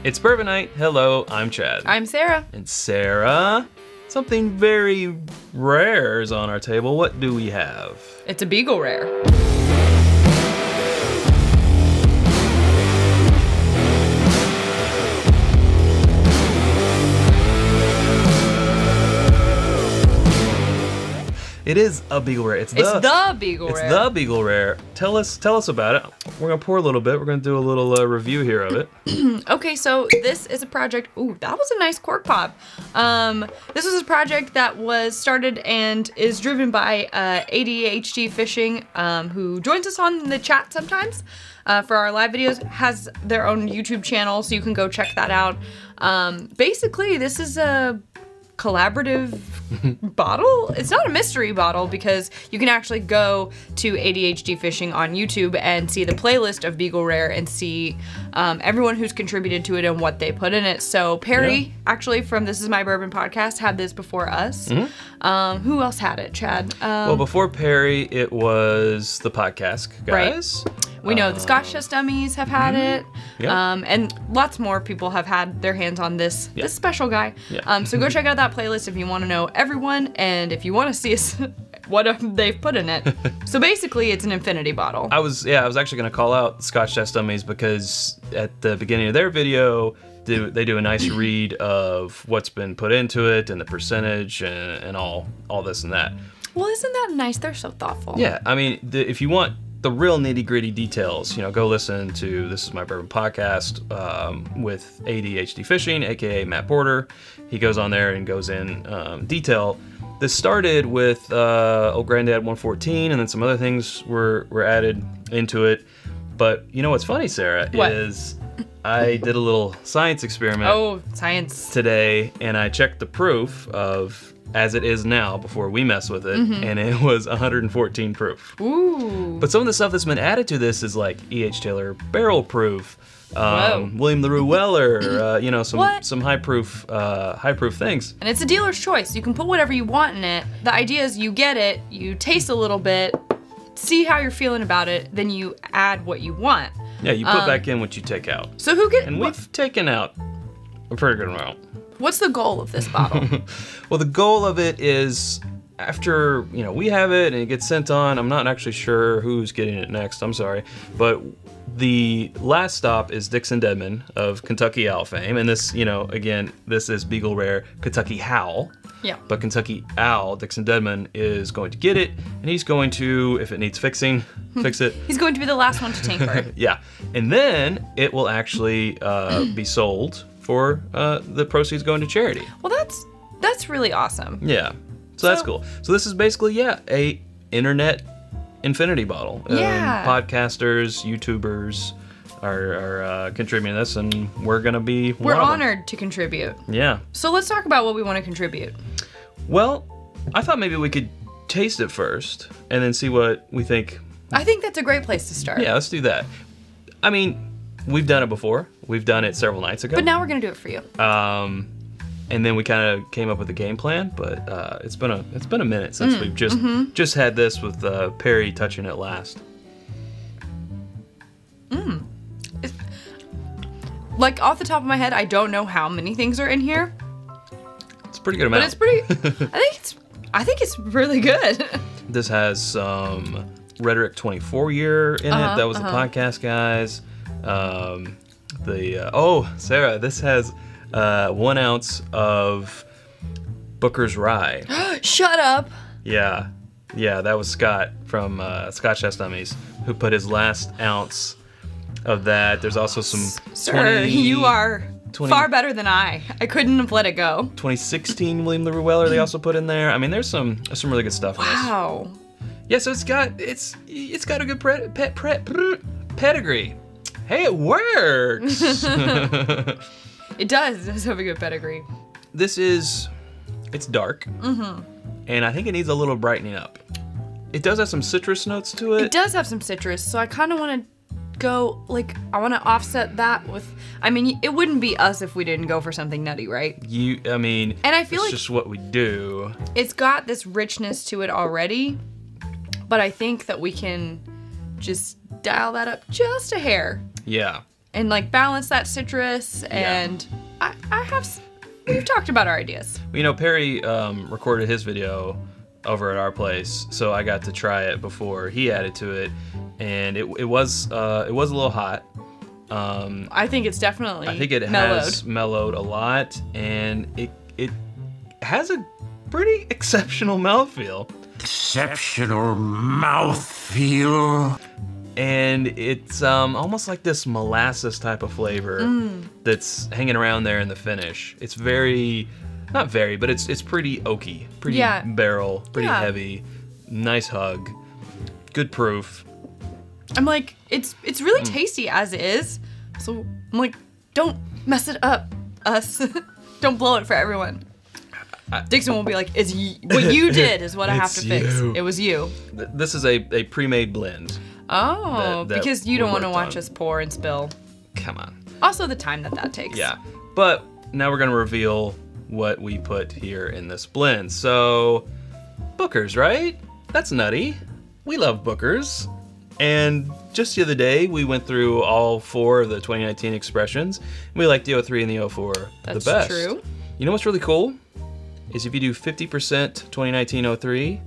It's Bourbon Night. Hello, I'm Chad. I'm Sarah. And Sarah, something very rare is on our table. What do we have? It's a Beagle Rare. It is a Beagle Rare. It's the Beagle Rare. It's the Beagle Rare. Tell us about it. We're gonna pour a little bit. We're gonna do a little review here of it. Okay, so this is a project. Ooh, that was a nice cork pop. This was a project that was started and is driven by ADHD Fishing, who joins us on the chat sometimes for our live videos. Has their own YouTube channel, so you can go check that out. Basically, this is a collaborative bottle. It's not a mystery bottle because you can actually go to ADHD Fishing on YouTube and see the playlist of Beagle Rare and see everyone who's contributed to it and what they put in it. So Perry, actually from This Is My Bourbon podcast, had this before us. Who else had it, Chad? Well, before Perry, it was the podcast guys. Right. We know the Scotch Test Dummies have had it, Yep. and lots more people have had their hands on this this special guy. Yeah. So go check out that playlist if you want to know everyone, and if you want to see us, what they've put in it. So basically, it's an infinity bottle. I was actually gonna call out Scotch Test Dummies because at the beginning of their video, they do a nice read of what's been put into it and the percentage and all this and that. Well, isn't that nice? They're so thoughtful. Yeah, I mean, if you want the real nitty-gritty details, go listen to This Is My Bourbon podcast with ADHD Fishing, aka Matt Porter. He goes on there and goes in detail. This started with Old Granddad 114, and then some other things were added into it. But you know what's funny, Sarah, is I did a little science experiment. Oh, science. Today, and I checked the proof of as it is now before we mess with it, and it was 114 proof. Ooh. But some of the stuff that's been added to this is like E.H. Taylor barrel proof, William LaRue Weller, some high proof things. And it's a dealer's choice. You can put whatever you want in it. The idea is you get it, you taste a little bit, see how you're feeling about it, then you add what you want. Yeah, you put back in what you take out. So who get? And we've taken out a pretty good amount. What's the goal of this bottle? Well, the goal of it is after, we have it and it gets sent on, I'm not actually sure who's getting it next, I'm sorry, but the last stop is Dixon Dedman of Kentucky Howl fame, and this, again, this is Beagle Rare Kentucky Howl. Yeah. But Kentucky Owl, Dixon Dedman, is going to get it, and he's going to, if it needs fixing, fix it. He's going to be the last one to tinker. Yeah, and then it will actually be sold for the proceeds going to charity. Well, that's really awesome. Yeah, so that's cool. So this is basically, a internet infinity bottle. Yeah. Podcasters, YouTubers are contributing to this, and we're gonna be We're one of them. honored to contribute. Yeah. So let's talk about what we want to contribute. Well, I thought maybe we could taste it first, and then see what we think. I think that's a great place to start. Yeah, let's do that. I mean, we've done it before. We've done it several nights ago. But now we're gonna do it for you. And then we kind of came up with a game plan, but it's been a minute since we've just had this with Perry touching it last. Like off the top of my head, I don't know how many things are in here. It's a pretty good amount. But it's pretty. I think it's really good. This has some Rhetoric 24 year in it. That was the podcast guys. Sarah, this has 1 ounce of Booker's Rye. Shut up. Yeah, that was Scott from Scotch Test Dummies who put his last ounce of that. There's also some Sir, you are far better than I couldn't have let it go. 2016 William LaRue Weller they also put in there. I mean, there's some really good stuff in this. Wow. Yeah, so it's got a good pedigree. Hey, it works. It does have a good pedigree. It's dark, and I think it needs a little brightening up. It does have some citrus notes to it. It does have some citrus, so I kind of want to go, I want to offset that with, it wouldn't be us if we didn't go for something nutty, right? And I feel it's just what we do. It's got this richness to it already, but I think that we can just dial that up just a hair. Yeah. and like balance that citrus. And we've talked about our ideas. You know, Perry recorded his video over at our place, so I got to try it before he added to it, and it was a little hot. I think it's definitely has mellowed a lot, and it has a pretty exceptional mouthfeel. Exceptional mouthfeel. And it's almost like this molasses type of flavor that's hanging around there in the finish. It's not very, but it's pretty oaky, pretty barrel, pretty heavy, nice hug, good proof. I'm like, it's really tasty as is. So I'm like, don't mess it up, us. Don't blow it for everyone. Dixon will be like, what you did is what I have to fix. It was you. This is a pre-made blend. Oh, because you don't want to watch us pour and spill. Come on. Also the time that takes. Yeah, but now we're going to reveal what we put here in this blend. So, Bookers, right? That's nutty. We love Bookers. And just the other day, we went through all 4 of the 2019 expressions. We like the 03 and the 04 the best. That's true. You know what's really cool? Is if you do 50% 2019 03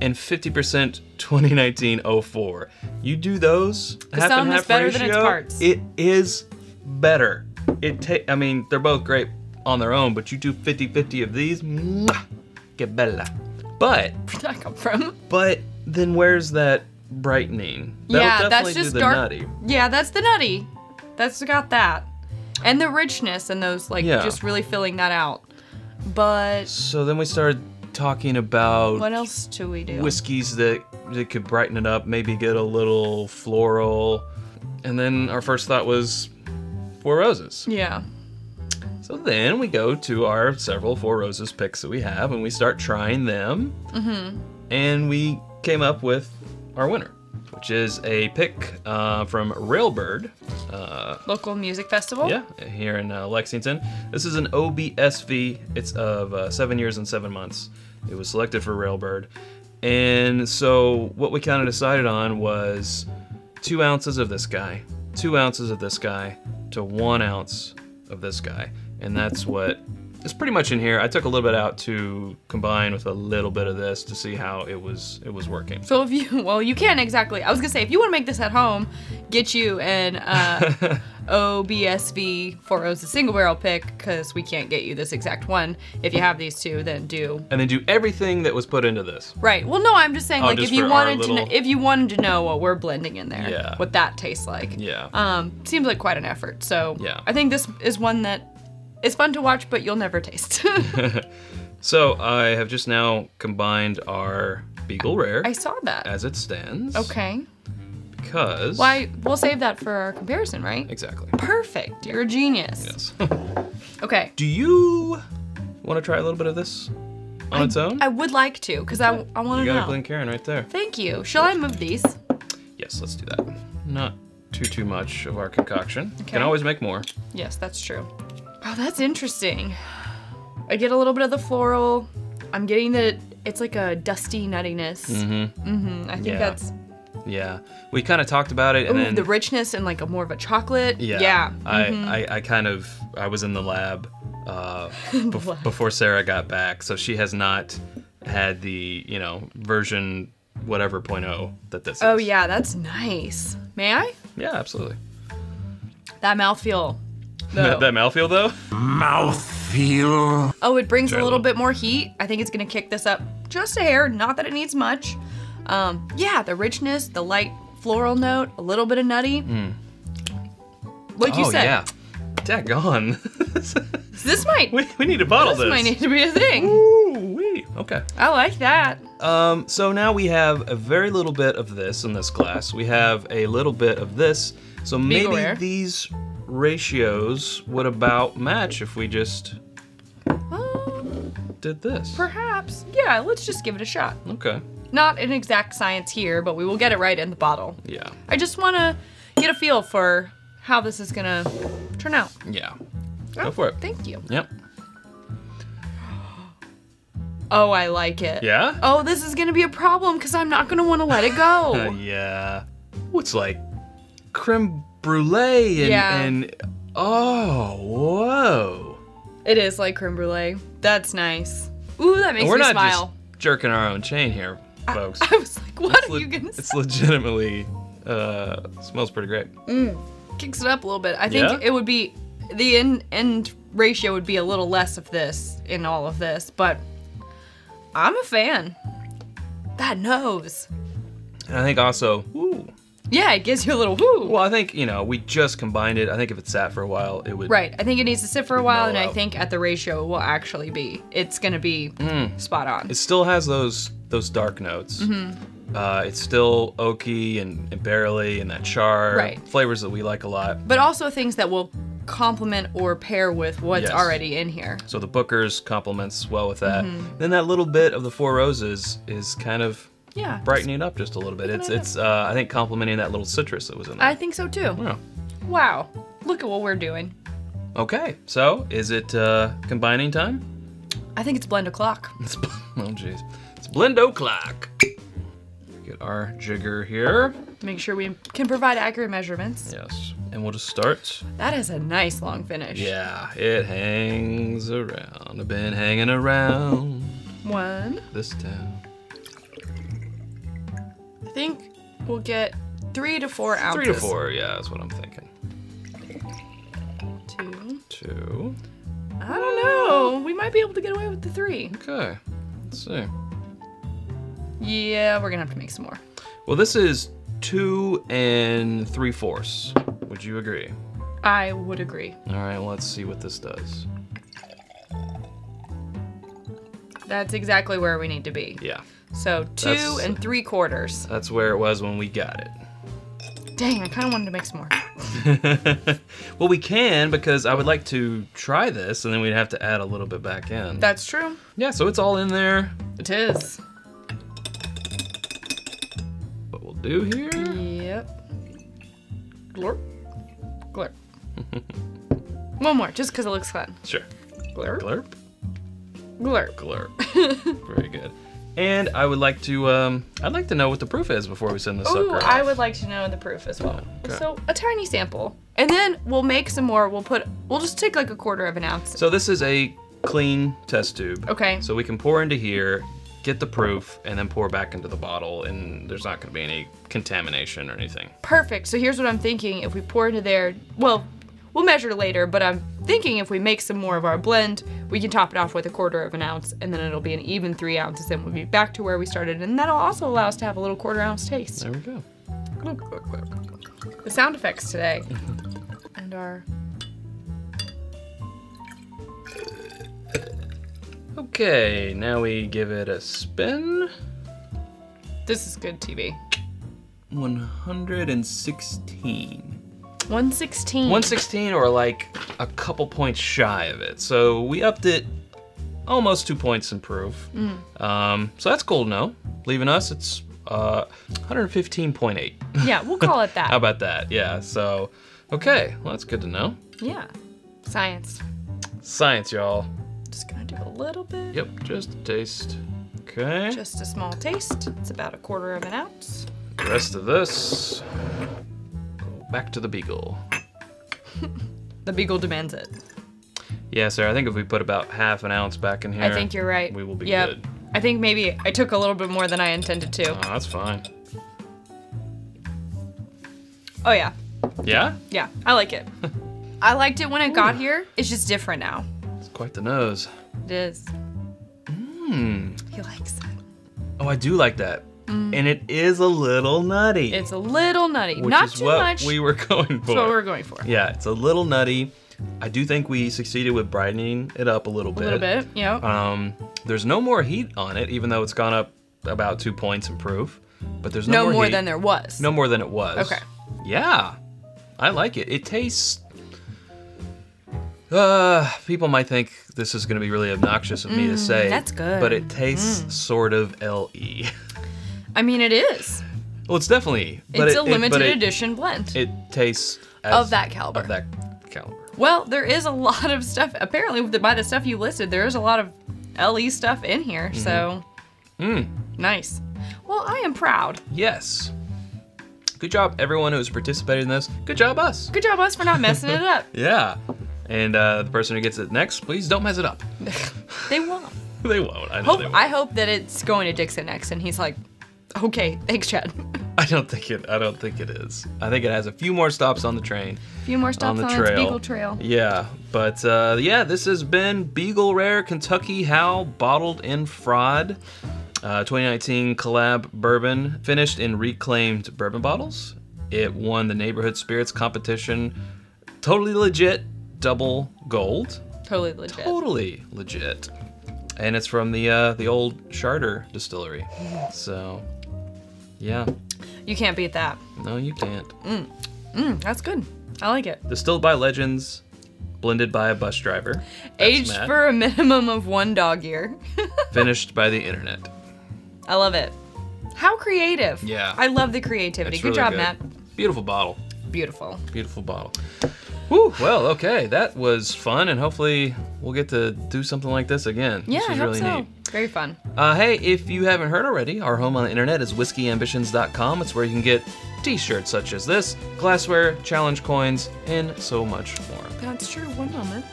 and 50% 2019 04. You do those, half and half better ratio, than its parts. It is better. I mean, they're both great on their own, but you do 50-50 of these, mwah, que bella. But where'd that come from? But then where's that brightening? That'll that's just do the dark. Nutty. Yeah, that's the nutty. That's got that, and the richness and those just really filling that out. But so then we started talking about what else do we do? Whiskeys that could brighten it up, maybe get a little floral, and then our first thought was Four Roses. Yeah. So then we go to our several Four Roses picks that we have, and we start trying them. And we came up with our winner, which is a pick from Railbird. Local music festival? Yeah, here in Lexington. This is an OBSV. It's of 7 years and 7 months. It was selected for Railbird. And so what we kind of decided on was 2 ounces of this guy, 2 ounces of this guy, to 1 ounce of this guy. And that's what is pretty much in here. I took a little bit out to combine with a little bit of this to see how it was working. So if you can't exactly. I was gonna say, if you want to make this at home, get you an OBSV Four Roses single barrel pick, because we can't get you this exact one. If you have these 2, then do. And then do everything that was put into this. Right. Well, no, I'm just saying, like, just if you wanted to know what we're blending in there, Yeah. what that tastes like. Yeah. Seems like quite an effort. So Yeah. I think this is one that is fun to watch, but you'll never taste. So I have just now combined our Beagle Rare. I saw that. As it stands. Okay. Because. Why? We'll save that for our comparison, right? Exactly. Perfect. You're a genius. Yes. Okay. Do you want to try a little bit of this on its own? I would like to, because I want to know. You got a Glencairn right there. Thank you. Shall I move these? Yes, let's do that. Not too much of our concoction. Okay. Can always make more. Yes, that's true. Oh, that's interesting. I get a little bit of the floral. I'm getting it's like a dusty nuttiness. I think that's. Yeah, we kind of talked about it, and then the richness and like a more of a chocolate. Yeah. I was in the lab before Sarah got back, so she has not had the version whatever 0.0 that this is. Oh yeah, that's nice. May I? Yeah, absolutely. That mouthfeel. That mouthfeel though? Mouthfeel. Oh, it brings a little bit more heat. I think it's gonna kick this up just a hair. Not that it needs much. Yeah, the richness, the light floral note, a little bit of nutty. Like you said. Oh yeah. Daggone. This might. We need to bottle this. This might need to be a thing. Ooh-wee. Okay. I like that. So now we have a very little bit of this in this glass. We have a little bit of this. So Beagle maybe Rare. These ratios would about match if we just did this. Perhaps. Yeah, let's just give it a shot. Okay. Not an exact science here, but we will get it right in the bottle. Yeah. I just want to get a feel for how this is going to turn out. Yeah. Go for it. Thank you. Yep. Oh, I like it. Yeah? Oh, this is going to be a problem because I'm not going to want to let it go. Yeah. What's like creme brulee Yeah. and oh, whoa. It is like creme brulee. That's nice. Ooh, that makes And we're me not smile. just jerking our own chain here, folks. I was like, what It's are you gonna It's say? legitimately smells pretty great. Kicks it up a little bit. I think Yeah? it would be, the end ratio would be a little less of this in all of this, but I'm a fan. That nose. And I think also, ooh. Yeah, it gives you a little whoo. Well, I think, you know, we just combined it. I think if it sat for a while, it would. Right. I think it needs to sit for a while, and I mellow out. think at the ratio it will actually be. It's gonna be spot on. It still has those dark notes. It's still oaky and barrely and that char. Right. Flavors that we like a lot. But also things that will complement or pair with what's Yes. already in here. So the Booker's complements well with that. Then that little bit of the Four Roses is kind of Yeah. brightening it up just a little bit. It's I think complementing that little citrus that was in there. I think so too. Yeah. Wow. Look at what we're doing. Okay, so is it combining time? I think it's blend o'clock. Oh jeez, it's blend o'clock. Get our jigger here. Make sure we can provide accurate measurements. Yes, and we'll just start. That is a nice long finish. Yeah, it hangs around. I've been hanging around 1. this town. I think we'll get 3 to 4 ounces. 3 to 4, yeah, that's what I'm thinking. 2. 2. I don't know. We might be able to get away with the 3. Okay, let's see. Yeah, we're gonna have to make some more. Well, this is 2 3/4. Would you agree? I would agree. All right, let's see what this does. That's exactly where we need to be. Yeah, So 2 That's- 3/4. that's where it was when we got it. Dang, I kind of wanted to make some more. Well, we can because I would like to try this, and then we'd have to add a little bit back in. That's true. Yeah, so it's all in there. It is. What we'll do here? Yep. Glorp. Glorp. One more, just because it looks fun. Sure. Glurp. Glurp. Glurp. Glurp. Very good. And I would like to, I'd like to know what the proof is before we send this Ooh, sucker off. I would like to know the proof as well. Okay. So a tiny sample, and then we'll make some more. We'll just take like 1/4 of an ounce. So this is a clean test tube. Okay. So we can pour into here, get the proof, and then pour back into the bottle, and there's not going to be any contamination or anything. Perfect. So here's what I'm thinking. If we pour into there, well, we'll measure later, but I'm thinking if we make some more of our blend, we can top it off with 1/4 of an ounce, and then it'll be an even 3 ounces, and we'll be back to where we started, and that'll also allow us to have a little 1/4 ounce taste. There we go. Glug, glug, glug. The sound effects today. And our... Okay, now we give it a spin. This is good TV. 116. 116. 116 or like a couple points shy of it. So we upped it almost 2 points in proof. So that's cool to know. Leaving us, it's 115.8. Yeah, we'll call it that. How about that? Yeah, so, okay, well, that's good to know. Yeah. Science. Science, y'all. Just gonna do a little bit. Yep, just a taste. Okay. Just a small taste. It's about 1/4 of an ounce. The rest of this, go back to the Beagle. The Beagle demands it. Yeah, Sarah, I think if we put about half an ounce back in here, I think you're right. we will be Yep. good. I think maybe I took a little bit more than I intended to. Oh, that's fine. Oh yeah. Yeah? Yeah, I like it. I liked it when it got here. It's just different now. It's quite the nose. It is. Mmm. He likes it. Oh, I do like that. And it is a little nutty. It's a little nutty. which Not is too what much. we were going for. That's what we're going for. Yeah, it's a little nutty. I do think we succeeded with brightening it up a little bit. A little bit, yeah. There's no more heat on it, even though it's gone up about 2 points in proof. But there's no more heat. than there was. No more than it was. Okay. Yeah, I like it. It tastes. People might think this is going to be really obnoxious of me to say. that's good. But it tastes sort of LE. I mean, it is. Well, it's definitely. But It's a but limited edition blend. It tastes Of that caliber. Of that caliber. Well, there is a lot of stuff. Apparently, by the stuff you listed, there is a lot of LE stuff in here. So, nice. Well, I am proud. Yes. Good job, everyone who's participated in this. Good job, us. Good job, us, for not messing it up. Yeah. And the person who gets it next, please don't mess it up. They won't. They won't. I know they won't. I hope that it's going to Dixon next, and he's like, okay, thanks, Chad. I don't think it is. I think it has a few more stops on the train. A few more stops on its Beagle Trail. Yeah, but yeah, this has been Beagle Rare Kentucky Howl Bottled in Fraud. 2019 collab bourbon, finished in reclaimed bourbon bottles. It won the Neighborhood Spirits competition. Totally legit, double gold. Totally legit. Totally legit. And it's from the old Charter distillery. So, yeah. You can't beat that. No, you can't. That's good. I like it. Distilled by legends, blended by a bus driver. That's Aged Matt. for a minimum of 1 dog year. Finished by the internet. I love it. How creative. Yeah. I love the creativity. It's Good really job, good. Matt. Beautiful bottle. Beautiful. Beautiful bottle. Whew, well, okay, that was fun, and hopefully we'll get to do something like this again. Yeah, This I was hope really so. neat. Very fun. Hey, if you haven't heard already, our home on the internet is whiskyambitions.com. It's where you can get t-shirts such as this, glassware, challenge coins, and so much more. That's true. One moment.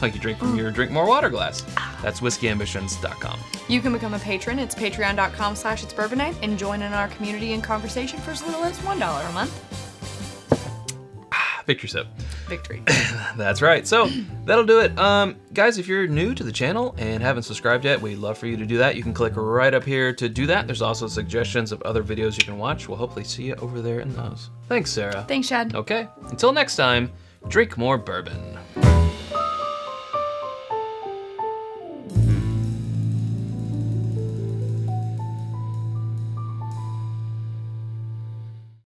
Like you drink from your Drink More Water glass. That's whiskyambitions.com. You can become a patron. It's patreon.com/itsbourbonnight and join in our community and conversation for as little as $1 a month. Victory sip. Victory. That's right. So that'll do it. Guys, if you're new to the channel and haven't subscribed yet, we'd love for you to do that. You can click right up here to do that. There's also suggestions of other videos you can watch. We'll hopefully see you over there in those. Thanks, Sarah. Thanks, Chad. Okay. Until next time, drink more bourbon.